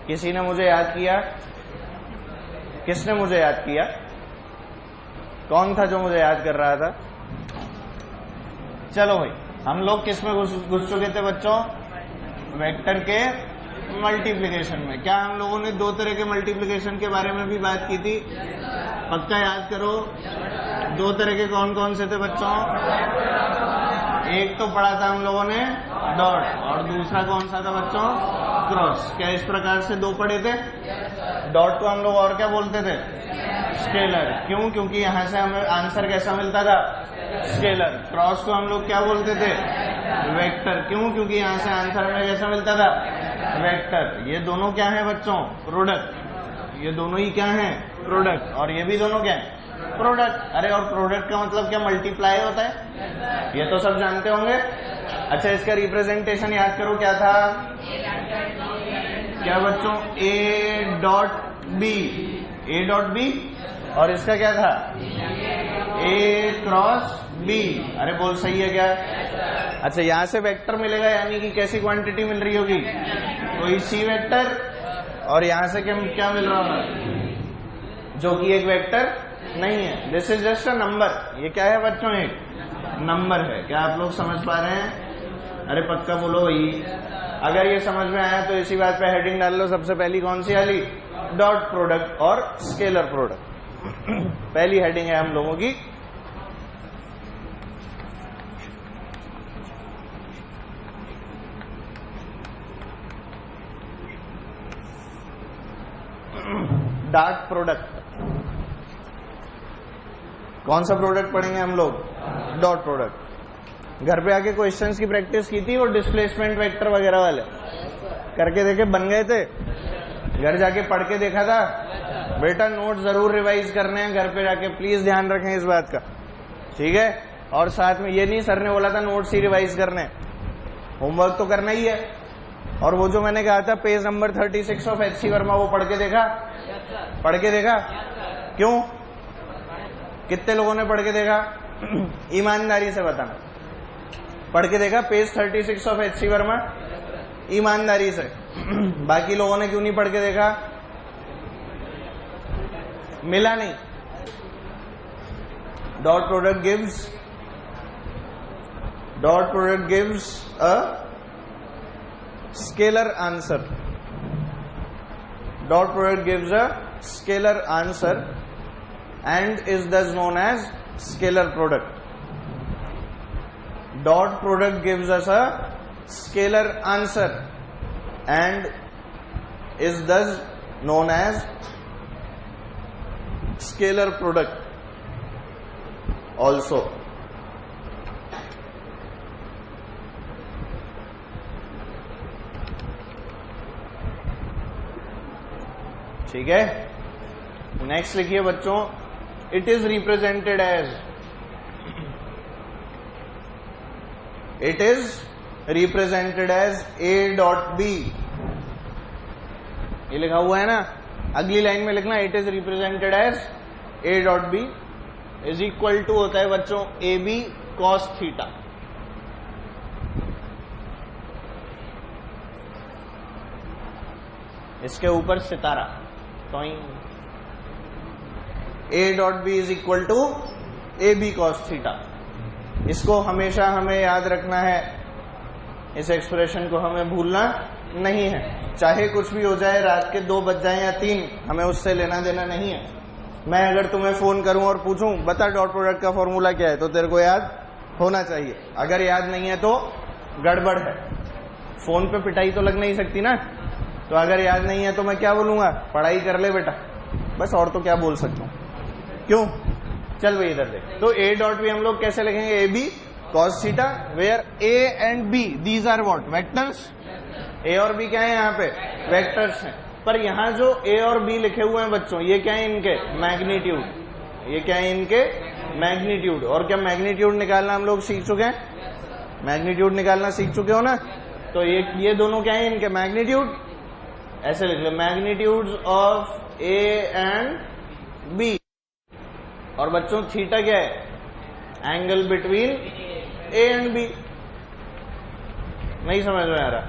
किसी ने मुझे याद किया? किसने मुझे याद किया? कौन था जो मुझे याद कर रहा था? चलो भाई, हम लोग किस में घुस चुके थे बच्चों? वेक्टर के मल्टीप्लिकेशन में। क्या हम लोगों ने दो तरह के मल्टीप्लिकेशन के बारे में भी बात की थी? पक्का याद करो। दो तरह के कौन कौन से थे बच्चों? एक तो पढ़ा था हम लोगों ने डॉट, और दूसरा कौन सा था बच्चों? क्रॉस। क्या इस प्रकार से दो पढ़े थे? डॉट को हम लोग और क्या बोलते थे? स्केलर। क्यों? क्योंकि यहां से हमें आंसर कैसा मिलता था? स्केलर। क्रॉस को हम लोग क्या बोलते थे? वेक्टर। क्यों? क्योंकि यहां से आंसर हमें कैसा मिलता था? वेक्टर। ये दोनों क्या है बच्चों? प्रोडक्ट। ये दोनों ही क्या है? प्रोडक्ट। और ये भी दोनों क्या है? प्रोडक्ट। अरे और प्रोडक्ट का मतलब क्या? मल्टीप्लाई होता है। ये तो सब जानते होंगे। अच्छा, इसका रिप्रेजेंटेशन याद करो, क्या था? क्या बच्चों? A dot B. A dot B. और इसका क्या था? A cross B. अरे बोल सही है क्या? अच्छा, यहां से वेक्टर मिलेगा, यानी कि कैसी क्वांटिटी मिल रही होगी? कोई सी वेक्टर। और यहां से क्या मिल रहा होगा? जो कि एक वेक्टर नहीं है। This is just a number. ये क्या है बच्चों? एक नंबर है। क्या आप लोग समझ पा रहे हैं? अरे पक्का बोलो भाई। अगर ये समझ में आया तो इसी बात पे हेडिंग डाल लो। सबसे पहली कौन सी वाली? डॉट प्रोडक्ट और स्केलर प्रोडक्ट। पहली हेडिंग है हम लोगों की। Dot product. कौन सा प्रोडक्ट पढ़ेंगे हम लोग? Dot product. घर पे आके क्वेश्चंस की प्रैक्टिस की थी? वो डिस्प्लेसमेंट वेक्टर वगैरह वाले करके देखे? बन गए थे? घर जाके पढ़ के देखा था? बेटा नोट जरूर रिवाइज करने हैं घर पे जाके, प्लीज ध्यान रखें इस बात का, ठीक है? और साथ में ये नहीं सर ने बोला था नोट्स ही रिवाइज करने, होमवर्क तो करना ही है। और वो जो मैंने कहा था page number 36 of H C Verma, वो पढ़ के देखा? पढ़ के देखा? क्यों? कितने लोगों ने पढ़ के देखा? ईमानदारी से बताना। पढ़ के देखा page 36 of H C Verma? ईमानदारी से। बाकी लोगों ने क्यों नहीं पढ़ के देखा? मिला नहीं। Dot product gives a scalar answer. Dot product gives a scalar answer and is thus known as scalar product. Dot product gives us a scalar answer and is thus known as scalar product also. ठीक है, next लिखिए बच्चों, it is represented as a dot b। ये लिखा हुआ है ना, अगली लाइन में लिखना it is represented as a dot b is equal to होता है बच्चों ab cos थीटा। इसके ऊपर सितारा तो a dot B is equal to A B cos theta. इसको हमेशा हमें याद रखना है, इस एक्सप्रेशन को हमें भूलना नहीं है। चाहे कुछ भी हो जाए, रात के 2 बज जाए या 3, हमें उससे लेना देना नहीं है। मैं अगर तुम्हें फोन करूं और पूछूं बता डॉट प्रोडक्ट का फॉर्मूला क्या है, तो तेरे को याद होना चाहिए। अगर याद नहीं है तो गड़बड़ है। फोन पे पिटाई तो लग नहीं सकती ना, तो अगर याद नहीं है तो मैं क्या बोलूंगा? पढ़ाई कर ले बेटा, बस। और तो क्या बोल सकता हूं? क्यों? चल भाई इधर देख। तो ए डॉट बी हम लोग कैसे लिखेंगे? A B cos theta, where A and B these are what? Vectors. A और बी क्या है यहाँ पे? वेक्टर्स हैं। पर यहाँ जो ए और बी लिखे हुए हैं बच्चों, ये क्या है? इनके मैग्नीट्यूड। ये क्या है? इनके मैग्नीट्यूड। और क्या मैग्नीट्यूड निकालना हम लोग सीख चुके हैं? मैग्नीट्यूड निकालना सीख चुके हो ना? तो ये दोनों क्या है? इनके मैग्नीट्यूड। ऐसे लिख लो, magnitudes of A and B. और बच्चों थीटा क्या है? Angle between A and B. नहीं समझ में आ रहा?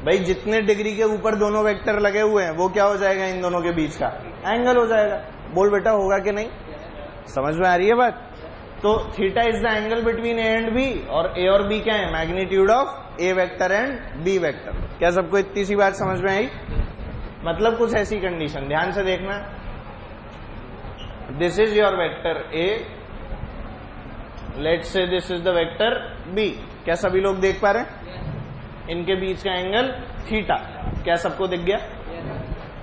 भाई जितने डिग्री के ऊपर दोनों वेक्टर लगे हुए हैं वो क्या हो जाएगा, इन दोनों के बीच का एंगल हो जाएगा। बोल बेटा होगा कि नहीं, समझ में आ रही है बात। तो theta is the angle between A and B, और ए और बी क्या है, magnitude of A vector and B vector. क्या सबको इतनी सी बात समझ में आई? मतलब कुछ ऐसी कंडीशन, ध्यान से देखना, this is your vector A, let's say this is the vector B. क्या सभी लोग देख पा रहे हैं? इनके बीच का एंगल थीटा, क्या सबको दिख गया?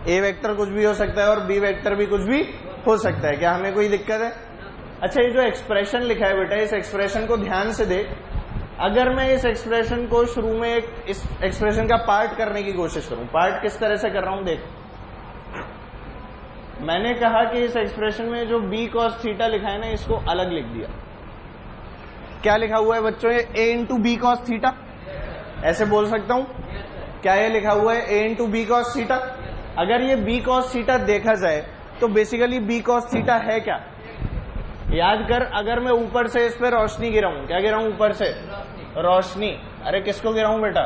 ए वेक्टर कुछ भी हो सकता है और बी वेक्टर भी कुछ भी हो सकता है, क्या हमें कोई दिक्कत है? अच्छा, ये जो एक्सप्रेशन लिखा है बेटा, इस एक्सप्रेशन को ध्यान से देख। अगर मैं इस एक्सप्रेशन को शुरू में इस एक्सप्रेशन का पार्ट करने की कोशिश करूं, पार्ट किस तरह से कर रहा हूं देख। मैंने कहा कि इस एक्सप्रेशन में जो b cos थीटा लिखा है ना, इसको अलग लिख दिया। क्या लिखा हुआ है बच्चों, ये a into B cos theta, ऐसे बोल सकता हूं क्या? ये लिखा हुआ है a into B cos theta. अगर ये b cos थीटा देखा जाए तो बेसिकली b cos थीटा है क्या? याद कर, अगर मैं ऊपर से इस पे रोशनी गिराऊं, क्या गिराऊं ऊपर से? रोशनी। अरे किसको गिराऊं बेटा?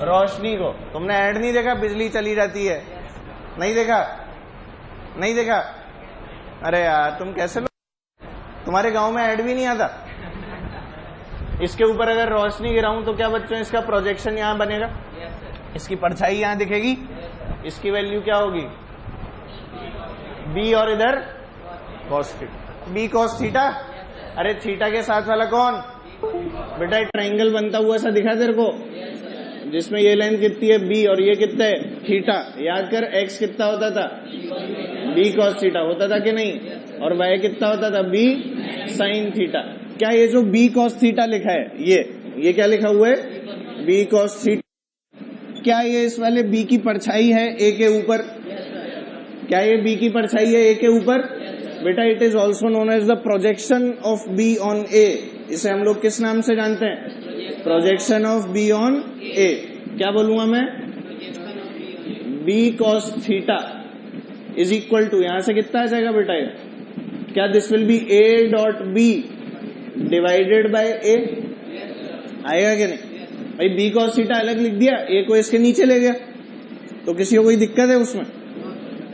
रोशनी को। तुमने ऐड नहीं देखा, बिजली चली जाती है, नहीं देखा? नहीं देखा? अरे यार तुम कैसे लोग, तुम्हारे गांव में ऐड भी नहीं आता। इसके ऊपर अगर रोशनी गिराऊं तो क्या बच्चों, इसका प्रोजेक्शन यहां बनेगा, इसकी परछाई यहां दिखेगी, इसकी वैल्यू क्या होगी? b, और इधर cos theta, b cos theta. अरे थीटा के साथ वाला कौन बेटा? एक ट्रायंगल बनता हुआ सा दिखा तेरे को, जिसमें ये लाइन कितनी है b और ये कितना है थीटा। याद कर, x कितना होता था? b cos थीटा होता था कि नहीं, और y कितना होता था? b sin theta. क्या ये जो b cos थीटा लिखा है, ये क्या लिखा हुआ है? b cos theta. क्या ये इस वाले b की परछाई है a के ऊपर? क्या ये b की परछाई है a के ऊपर? बेटा it is also known as the projection of b on a। इसे हम लोग किस नाम से जानते हैं? Projection of b on a। क्या बोलूंगा मैं? b cos theta is equal to, यहां से कितना आ जाएगा बेटा ये? क्या this will be a dot b divided by a, आएगा कि नहीं? भाई b cos थीटा अलग लिख दिया, a को इसके नीचे ले गया, तो किसी को कोई दिक्कत है उसमें?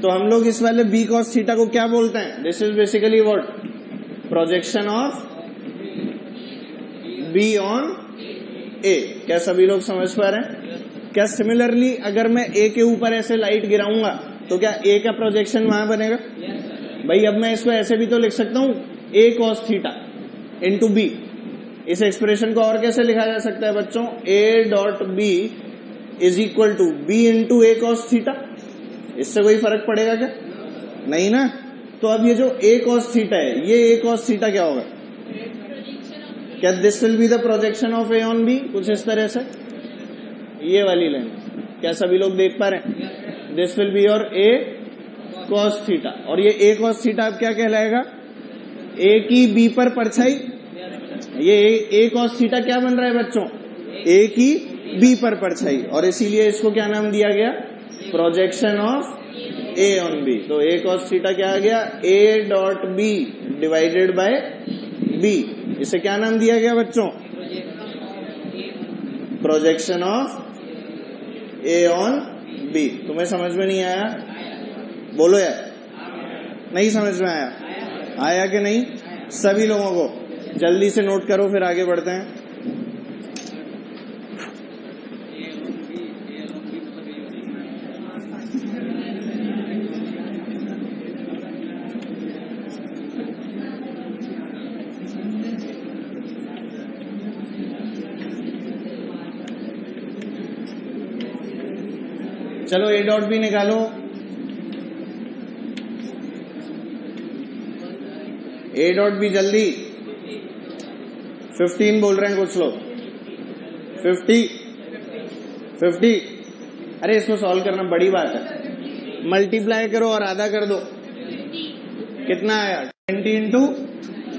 तो हम लोग इस वाले b cos थीटा को क्या बोलते हैं? This is basically what? Projection of b on a। क्या सभी लोग समझ पा रहे हैं? क्या सिमिलरली अगर मैं a के ऊपर ऐसे लाइट गिराऊंगा तो क्या a का प्रोजेक्शन वहां बनेगा? भाई अब मैं इसको ऐसे भी तो लिख सकता हूं, a cos theta into b। इस एक्सप्रेशन को और कैसे लिखा जा सकता है बच्चों? a dot b is equal to b into a cos theta. इससे कोई फर्क पड़ेगा क्या? नहीं ना। तो अब ये जो a cos थीटा है, ये a cos थीटा क्या होगा? क्या this will be the projection of a on b, कुछ इस तरह से, ये वाली लाइन। क्या सभी लोग देख पा रहे हैं? This will be your a cos theta, और ये a cos थीटा अब क्या कहलाएगा? a की b पर परछाई। ये a cos थीटा क्या बन रहा है बच्चों? a की b पर परछाई, और इसीलिए इसको क्या नाम दिया गया? Projection of a on b। तो a cos थीटा क्या आ गया? a dot b divided bye b। इसे क्या नाम दिया गया बच्चों? Projection of a on b। तुम्हें समझ में नहीं आया? बोलो यार, नहीं समझ में आया? आया कि नहीं? सभी लोगों को जल्दी से नोट करो, फिर आगे बढ़ते हैं। चलो a डॉट भी निकालो। a डॉट भी जल्दी। 15 बोल रहे हैं कुछ लोग। 50। अरे इसको सॉल्व करना बड़ी बात है। मल्टीप्लाई करो और आधा कर दो। कितना आया? 20 इंटू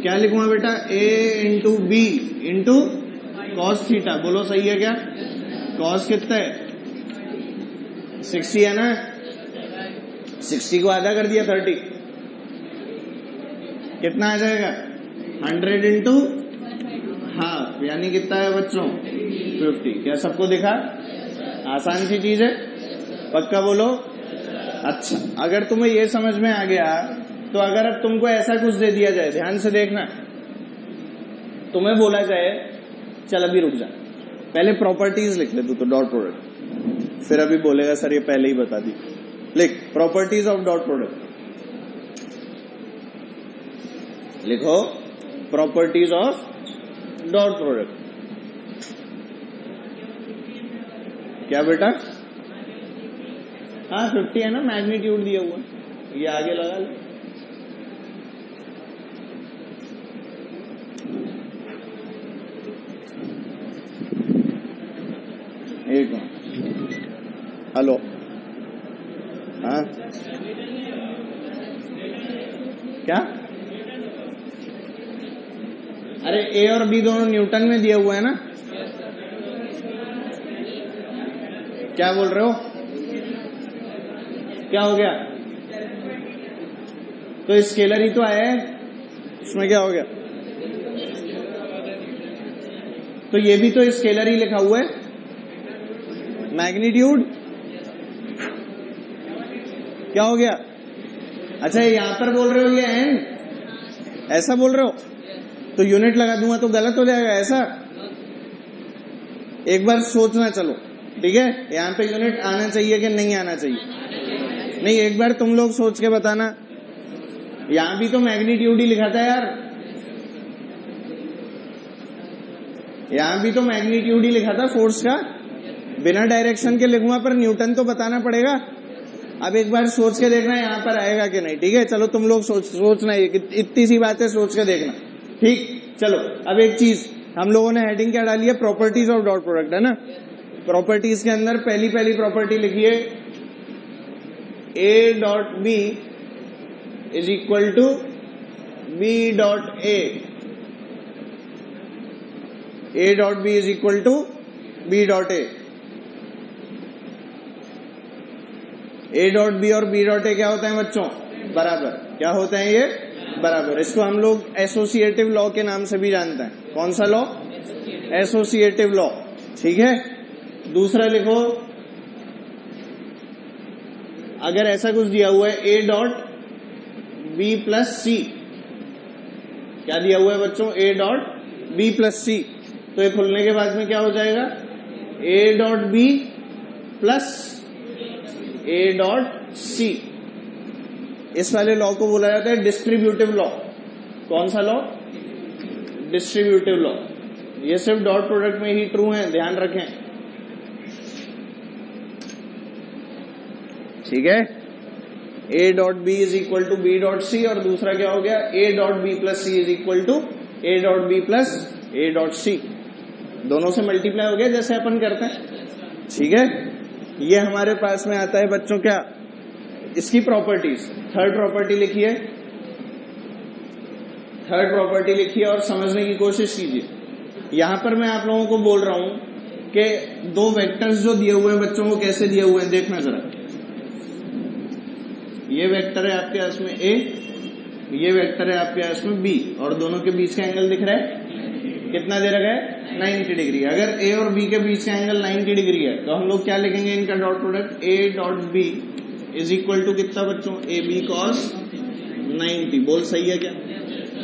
क्या लिखूंगा बेटा? a into B into cos theta. बोलो सही है क्या? कॉस कितना है? 60 है ना? 60 को आधा कर दिया 30, कितना आ जाएगा? 100 इंटू हाफ, यानी कितना है बच्चों? 50। क्या सबको दिखा? आसान सी चीज है, पक्का बोलो। अच्छा, अगर तुम्हें ये समझ में आ गया तो अगर अब तुमको ऐसा कुछ दे दिया जाए, ध्यान से देखना, तुम्हें बोला जाए चल अभी रुक जा, पहले प्रॉपर्टीज लिख ले तू तो डॉट प्रोडक्ट, फिर अभी बोलेगा सर ये पहले ही बता दी। लिख प्रॉपर्टीज ऑफ डॉट प्रोडक्ट, लिखो प्रॉपर्टीज ऑफ डॉट प्रोडक्ट। क्या बेटा? हाँ 50 है ना, मैग्नीट्यूड दिया हुआ, ये आगे लगा ले। एक हेलो, हाँ क्या? अरे ए और बी दोनों न्यूटन में दिया हुआ है ना, क्या बोल रहे हो? क्या हो गया? तो स्केलर ही तो आया है, इसमें क्या हो गया? तो ये भी तो स्केलर ही लिखा हुआ है, मैग्नीट्यूड क्या हो गया? अच्छा यहां पर बोल रहे हो ये एन, ऐसा बोल रहे हो तो यूनिट लगा दूंगा तो गलत हो जाएगा ऐसा। एक बार सोचना, चलो ठीक है, यहाँ पे यूनिट आना चाहिए कि नहीं आना चाहिए? नहीं, एक बार तुम लोग सोच के बताना। यहां भी तो मैग्नीट्यूड ही लिखा था यार, यहां भी तो मैग्नीट्यूड ही लिखा था फोर्स का, बिना डायरेक्शन के लिखूंगा पर न्यूटन तो बताना पड़ेगा। अब एक बार सोच के देखना यहाँ पर आएगा कि नहीं, ठीक है? चलो तुम लोग सोचना, इतनी सी बातें सोच के देखना, ठीक? चलो अब एक चीज, हम लोगों ने हेडिंग क्या डाली है? प्रॉपर्टीज ऑफ डॉट प्रोडक्ट, है ना? प्रॉपर्टीज के अंदर पहली प्रॉपर्टी लिखिए A dot B is equal to B dot A dot B is equal to B dot A dot B और बी डॉट ए क्या होता है बच्चों? बराबर। क्या होता है ये? बराबर। इसको हम लोग एसोसिएटिव लॉ के नाम से भी जानते हैं। कौन सा लॉ? एसोसिएटिव लॉ, ठीक है? दूसरा लिखो, अगर ऐसा कुछ दिया हुआ है A dot B plus C, क्या दिया हुआ है बच्चों? A dot B plus C, तो ये खुलने के बाद में क्या हो जाएगा? A dot B plus A dot C. इस वाले लॉ को बोला जाता है डिस्ट्रीब्यूटिव लॉ। कौन सा लॉ? Distributive law. ये सिर्फ डॉट प्रोडक्ट में ही ट्रू है, ध्यान रखें, ठीक है? A dot B is equal to B dot C, और दूसरा क्या हो गया? A dot B plus C is equal to A dot B plus A dot C. दोनों से मल्टीप्लाई हो गया जैसे अपन करते हैं, ठीक है? ये हमारे पास में आता है बच्चों क्या? इसकी प्रॉपर्टीज। थर्ड प्रॉपर्टी लिखिए, थर्ड प्रॉपर्टी लिखिए और समझने की कोशिश कीजिए। यहां पर मैं आप लोगों को बोल रहा हूं कि दो वेक्टर्स जो दिए हुए हैं बच्चों को, कैसे दिए हुए हैं देखना जरा। ये वेक्टर है आपके पास में ए, ये वेक्टर है आपके पास में बी, और दोनों के बीच का एंगल दिख रहा है कितना दे रखा है? 90 डिग्री। अगर ए और बी के बीच का एंगल 90 डिग्री है तो हम लोग क्या लिखेंगे इनका dot product? A dot B is equal to कितना बच्चों? A B cos 90। बोल सही है क्या?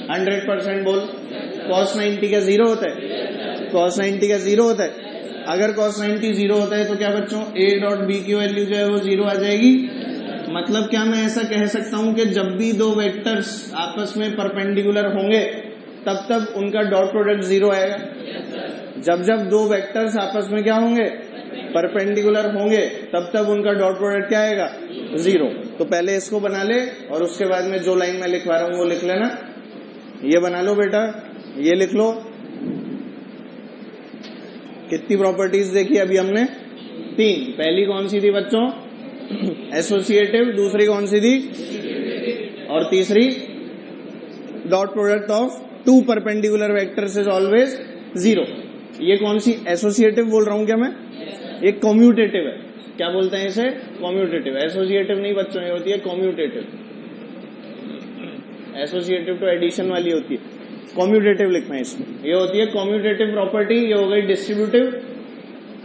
100% बोल। कॉस 90 का 0 होता है? कॉस 90 का 0 होता है। अगर कॉस 90 0 होता है तो क्या बच्चों? ए डॉट बी की वैल्यू जो है वो 0 आ जाएगी। मतलब क्या मैं ऐसा कह सकता हूं कि जब भी दो वेक्टर्स आपस में परपेंडिकुलर होंगे तब तब उनका डॉट प्रोडक्ट 0 आएगा। जब जब दो वेक्टर्स आपस में क्या होंगे? परपेंडिकुलर होंगे, तब तब उनका डॉट प्रोडक्ट क्या आएगा? 0। तो पहले इसको बना ले और उसके बाद में जो लाइन मैं लिखवा रहा हूं वो लिख लेना। ये बना लो बेटा, ये लिख लो। कितनी प्रॉपर्टीज देखी अभी हमने? 3। पहली कौन सी थी बच्चों? एसोसिएटिव। दूसरी कौन सी थी? और तीसरी dot product of two perpendicular vectors is always 0। ये कौन सी? एसोसिएटिव बोल रहा हूं क्या मैं? ये कम्यूटेटिव है। क्या बोलते हैं इसे? कम्यूटेटिव। एसोसिएटिव नहीं बच्चों, ये होती है कम्यूटेटिव। एसोसिएटिव तो एडिशन वाली होती है, कम्यूटेटिव लिखना है इसमें। ये होती है कम्यूटेटिव प्रॉपर्टी। ये हो गई डिस्ट्रीब्यूटिव,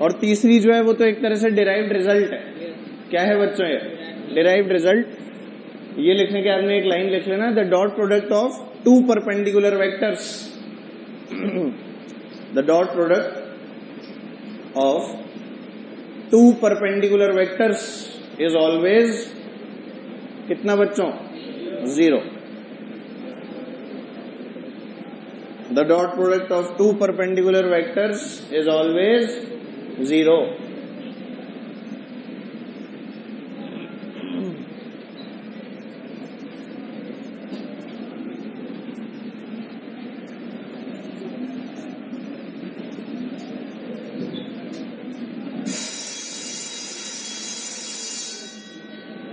और तीसरी जो है वो तो एक तरह से डिराइव्ड रिजल्ट है। क्या है बच्चों ये? Derived result. ये लिखने के आपने एक लाइन लिख लेना, the dot product of two perpendicular vectors, the dot product of two perpendicular vectors is always कितना बच्चों? 0। The dot product of two perpendicular vectors is always 0.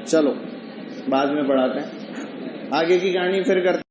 चलो बाद में पढ़ाते हैं, आगे की कहानी फिर करते हैं।